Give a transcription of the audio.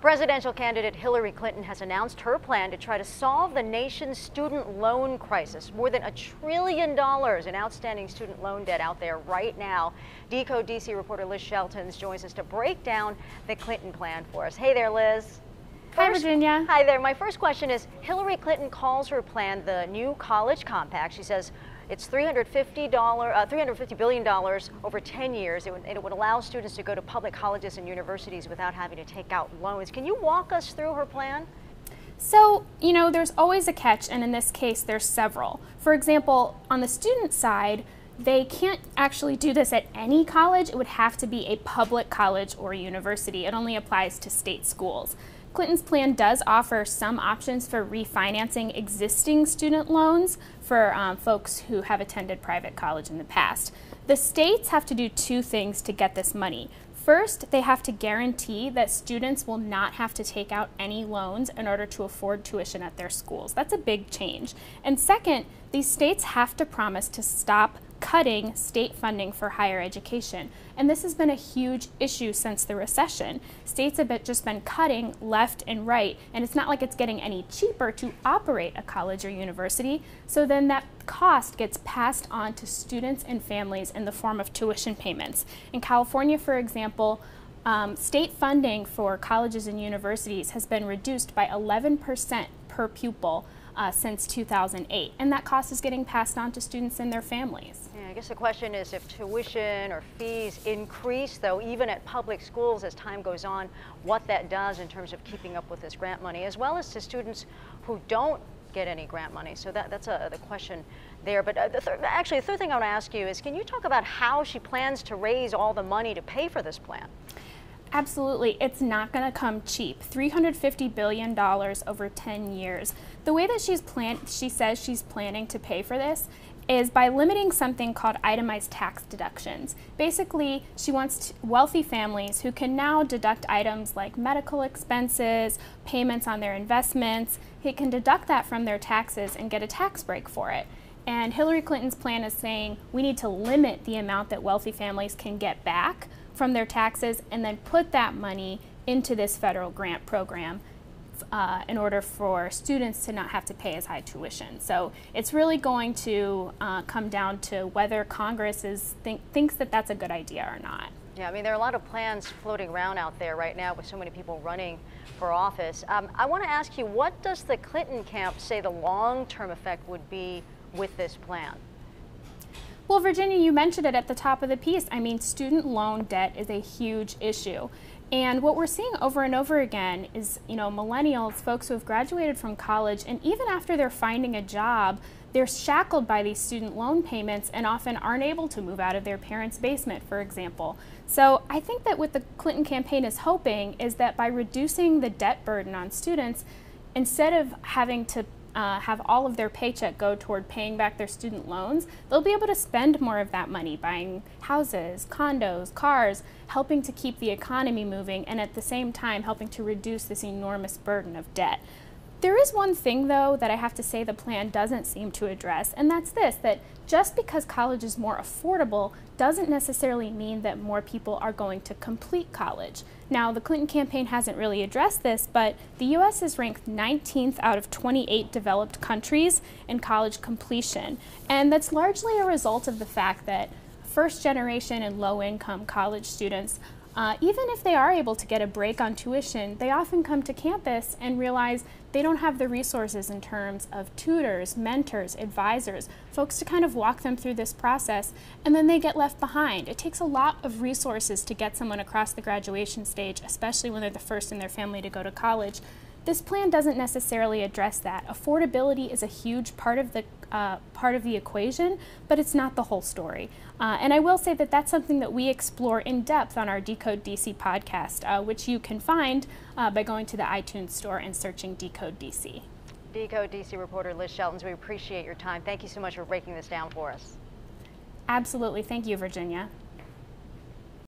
Presidential candidate Hillary Clinton has announced her plan to try to solve the nation's student loan crisis. More than $1 trillion in outstanding student loan debt out there right now. Decode DC reporter Liz Shelton joins us to break down the Clinton plan for us. Hey there, Liz. Hi, Virginia. Hi there. My first question is, Hillary Clinton calls her plan the new college compact. She says it's $350 billion over 10 years. It would allow students to go to public colleges and universities without having to take out loans. Can you walk us through her plan? So, there's always a catch, and in this case, there's several. For example, on the student side, they can't actually do this at any college. It would have to be a public college or university. It only applies to state schools. Clinton's plan does offer some options for refinancing existing student loans for folks who have attended private college in the past. The states have to do two things to get this money. First, they have to guarantee that students will not have to take out any loans in order to afford tuition at their schools. That's a big change. And second, these states have to promise to stop cutting state funding for higher education. And this has been a huge issue since the recession. States have just been cutting left and right, and it's not like it's getting any cheaper to operate a college or university. So then that cost gets passed on to students and families in the form of tuition payments. In California, for example, state funding for colleges and universities has been reduced by 11% per pupil since 2008, and that cost is getting passed on to students and their families. Yeah, I guess the question is, if tuition or fees increase, though, even at public schools as time goes on, what that does in terms of keeping up with this grant money, as well as to students who don't get any grant money. So that's the question there. But the third thing I want to ask you is, can you talk about how she plans to raise all the money to pay for this plan? Absolutely. It's not going to come cheap. $350 billion over 10 years. The way that she says she's planning to pay for this is by limiting something called itemized tax deductions. Basically, she wants wealthy families who can now deduct items like medical expenses, payments on their investments. They can deduct that from their taxes and get a tax break for it. And Hillary Clinton's plan is saying we need to limit the amount that wealthy families can get back from their taxes and then put that money into this federal grant program in order for students to not have to pay as high tuition. So it's really going to come down to whether Congress thinks that that's a good idea or not. Yeah, I mean, there are a lot of plans floating around out there right now with so many people running for office. I want to ask you, what does the Clinton camp say the long-term effect would be with this plan? Well, Virginia, you mentioned it at the top of the piece. I mean, student loan debt is a huge issue. And what we're seeing over and over again is, millennials, folks who have graduated from college, and even after they're finding a job, they're shackled by these student loan payments and often aren't able to move out of their parents' basement, for example. So I think that what the Clinton campaign is hoping is that by reducing the debt burden on students, instead of having to have all of their paycheck go toward paying back their student loans, they'll be able to spend more of that money buying houses, condos, cars, helping to keep the economy moving, and at the same time helping to reduce this enormous burden of debt. There is one thing, though, that I have to say the plan doesn't seem to address, and that's this, that just because college is more affordable doesn't necessarily mean that more people are going to complete college. Now, the Clinton campaign hasn't really addressed this, but the U.S. is ranked 19th out of 28 developed countries in college completion, and that's largely a result of the fact that first-generation and low-income college students, even if they are able to get a break on tuition, they often come to campus and realize they don't have the resources in terms of tutors, mentors, advisors, folks to kind of walk them through this process, and then they get left behind. It takes a lot of resources to get someone across the graduation stage, especially when they're the first in their family to go to college. This plan doesn't necessarily address that. Affordability is a huge part of the equation, but it's not the whole story. And I will say that that's something that we explore in depth on our Decode DC podcast, which you can find by going to the iTunes store and searching Decode DC. Decode DC reporter Liz Shelton, we appreciate your time. Thank you so much for breaking this down for us. Absolutely. Thank you, Virginia.